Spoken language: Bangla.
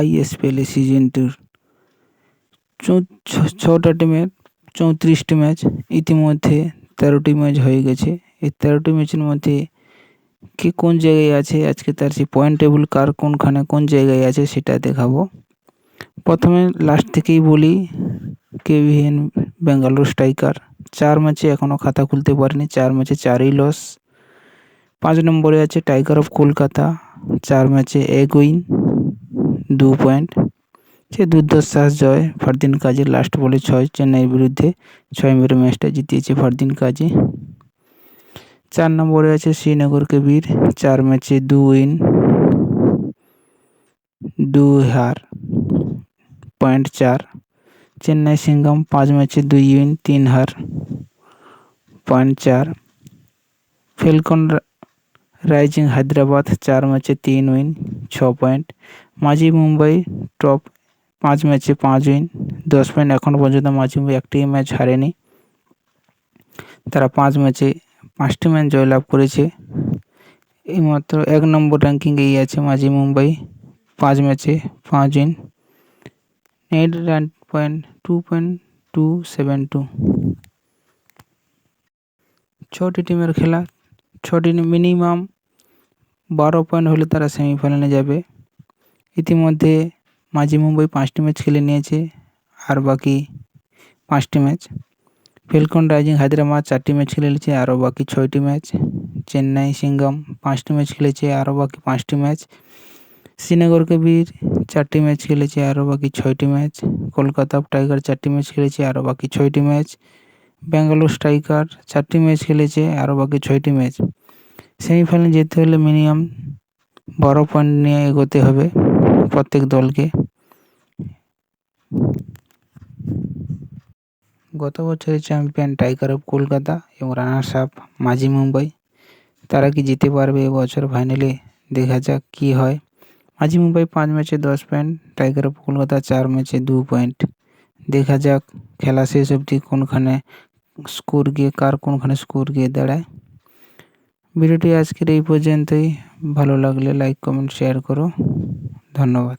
আইএসপিএল সিজন 2 ছটা টিমের 34টি ম্যাচ, ইতিমধ্যে 13টি ম্যাচ হয়ে গেছে। এই 13টি ম্যাচের মধ্যে কে কোন জায়গায় আছে, আজকে তার সেই পয়েন্ট টেবিল কার কোনখানে কোন জায়গায় আছে সেটা দেখাবো। প্রথমে লাস্ট থেকেই বলি, কেভিএন বেঙ্গালুরু স্ট্রাইকার 4 ম্যাচে এখনও খাতা খুলতে পারেনি, 4 ম্যাচে 4ই লস। 5 নম্বরে আছে টাইগার অফ কলকাতা, 4 ম্যাচে 1 উইন 2 পয়েন্ট। সে দুর্ধর্ষ জয় ফারদিন কাজী লাস্ট বলে 6 চেন্নাইয়ের বিরুদ্ধে 6 মেরে ম্যাচটা জিতিয়েছে ফারদিন কাজী। 4 নম্বরে আছে শ্রীনগর কেবির, 4 ম্যাচে 2 উইন 2 হার, পয়েন্ট 4। চেন্নাই সিঙ্গাম 5 ম্যাচে 2 উইন 3 হার, পয়েন্ট 4। ফেলকন রাইজিং হায়দ্রাবাদ 4 ম্যাচে 3 উইন 6 পয়েন্ট। মাঝি মুম্বাই টপ 5 ম্যাচে 5 উইন 10 পয়েন্ট। এখনও পর্যন্ত মাঝি মুম্বাই একটি ম্যাচ হারেনি, তারা 5 ম্যাচে 5টি ম্যাচ জয়লাভ করেছে। এইমাত্র 1 নম্বর র্যাঙ্কিংয়েই আছে মাঝি মুম্বাই, 5 ম্যাচে 5 উইন, নেট রান পয়েন্ট 2.272। 6টি টিমের খেলা, 6টি মিনিমাম 12 পয়েন্ট হলে তারা সেমিফাইনালে যাবে। ইতিমধ্যে মাঝি মুম্বাই 5টি ম্যাচ খেলে নিয়েছে, আর বাকি 5টি ম্যাচ। ফেলকন রাইজিং হায়দ্রাবাদ 4টি ম্যাচ খেলে নিয়েছে, আরও বাকি 6টি ম্যাচ। চেন্নাই সিঙ্গাম 5টি ম্যাচ খেলেছে, আরও বাকি 5টি ম্যাচ। শ্রীনগর কেবির 4টি ম্যাচ খেলেছে, আরও বাকি 6টি ম্যাচ। কলকাতা টাইগার 4টি ম্যাচ খেলেছে, আরও বাকি 6টি ম্যাচ। ব্যাঙ্গালোর স্ট্রাইকার 4টি ম্যাচ খেলেছে, আরও বাকি 6টি ম্যাচ। সেমিফাইনালে যেতে হলে মিনিমাম 12 পয়েন্ট নিয়ে এগোতে হবে প্রত্যেক দলকে। গত বছরের চ্যাম্পিয়ন টাইগার অফ কলকাতা এবং রানার্স আপ মাঝি মুম্বাই, তারা কি জিতে পারবে এবছর ফাইনালে? দেখা যাক কি হয়। মাঝি মুম্বাই 5 ম্যাচে 10 পয়েন্ট, টাইগার অফ কলকাতা 4 ম্যাচে 2 পয়েন্ট। দেখা যাক খেলা শেষ অবধি কোনখানে স্কোর গিয়ে দাঁড়ায়। ভিডিওটি আজকের এই পর্যন্তই। ভালো লাগলে লাইক কমেন্ট শেয়ার করো। ধন্যবাদ।